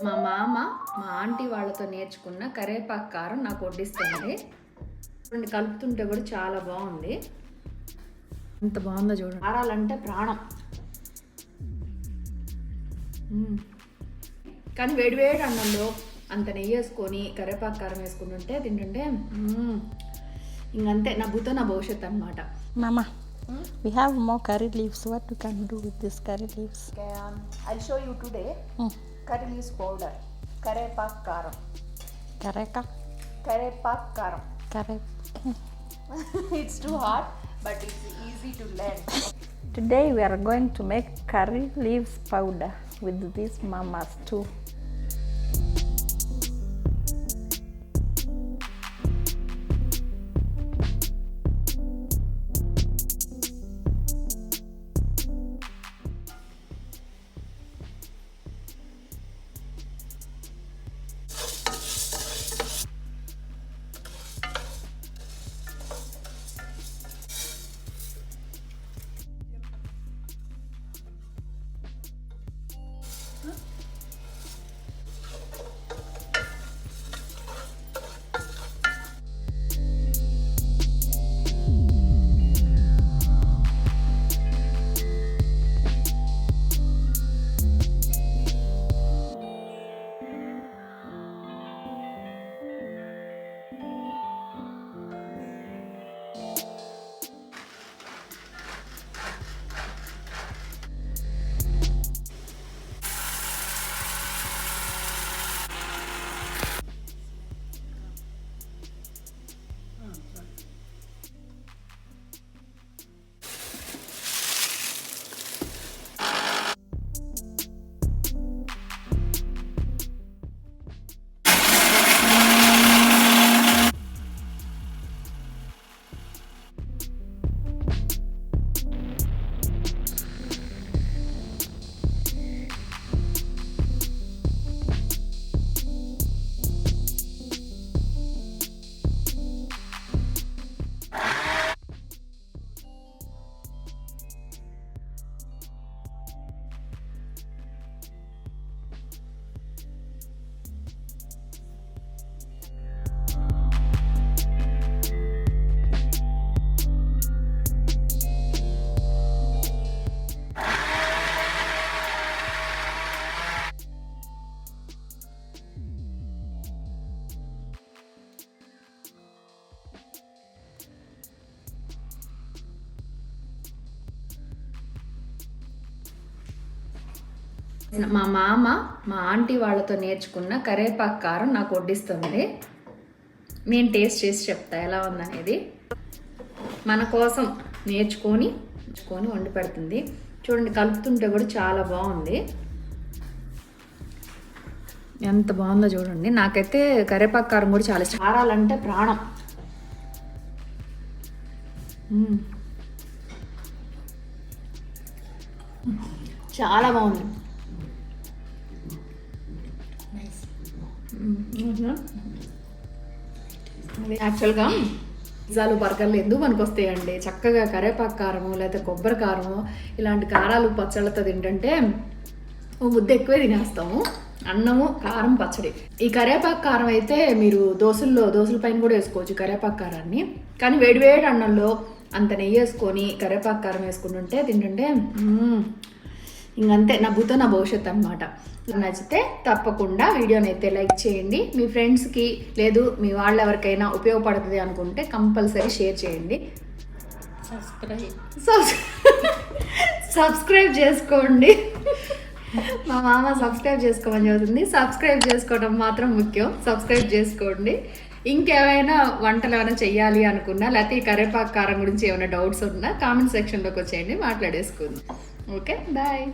మా మామ మా ఆంటీ వాళ్ళతో నేర్చుకున్న కరేపాకు కారం నాకు వడ్డిస్తుంది. చూడండి, కలుపుతుంటే కూడా చాలా బాగుంది. ఎంత బాగుందో చూడండి. కారాలంటే ప్రాణం. కానీ వేడివేడి అన్నంలో అంత నెయ్యి వేసుకొని కరేపాకు కారం వేసుకుంటుంటే తింటుంటే ఇంకంతే, నా భూతో నా భవిష్యత్తు అనమాట. Mama, we have more curry leaves. What you can do with this curry leaves? Okay, I'll show you today. Curry leaves powder, karepak karam. Kareka? Karepak karam. Kare. It's too hard, but it's easy to learn. Today we are going to make curry leaves powder with these mamas too. మా మామ మా aunty వాళ్ళతో నేర్చుకున్న కరేపాకు కారం నాకు వడ్డిస్తుంది. నేను taste చేసి చెప్తా ఎలా ఉందనేది. మన కోసం నేర్చుకొని వండి పెడుతుంది. చూడండి, కలుపుతుంటే కూడా చాలా బాగుంది. ఎంత బాగుందో చూడండి. నాకైతే కరేపాకు కారం కూడా చాలా ఇష్టం. కారాలంటే ప్రాణం. చాలా బాగుంది. యాక్చువల్గా పిజ్జాలు బర్గర్లు ఎందుకు మనకు వస్తాయండి? చక్కగా కరేపాకు కారము లేకపోతే కొబ్బరి కారము ఇలాంటి కారాలు పచ్చళ్ళతో తింటుంటే ముద్ద ఎక్కువే తినేస్తాము. అన్నము, కారం, పచ్చడి. ఈ కరేపాకు కారం అయితే మీరు దోశల పైన కూడా వేసుకోవచ్చు కరేపాకు కారాన్ని. కానీ వేడివేడి అన్నంలో అంత నెయ్యి వేసుకొని కరేపాకు కారం వేసుకుంటుంటే తింటుంటే ఇంకంతే, నా భూతో నా భవిష్యత్తు అనమాట. నచ్చితే తప్పకుండా వీడియోని అయితే లైక్ చేయండి. మీ ఫ్రెండ్స్కి లేదు మీ వాళ్ళు ఎవరికైనా ఉపయోగపడుతుంది అనుకుంటే కంపల్సరీ షేర్ చేయండి. సబ్స్క్రైబ్ చేసుకోండి. మా మామ సబ్స్క్రైబ్ చేసుకోమని చెబుతుంది. సబ్స్క్రైబ్ చేసుకోవడం మాత్రం ముఖ్యం. సబ్స్క్రైబ్ చేసుకోండి. ఇంకేమైనా వంటలు ఏమైనా చెయ్యాలి అనుకున్నా లేకపోతే ఈ కరేపాకు కారం గురించి ఏమైనా డౌట్స్ ఉన్నా కామెంట్ సెక్షన్లోకి వచ్చేయండి, మాట్లాడేసుకుందాం. Okay, bye.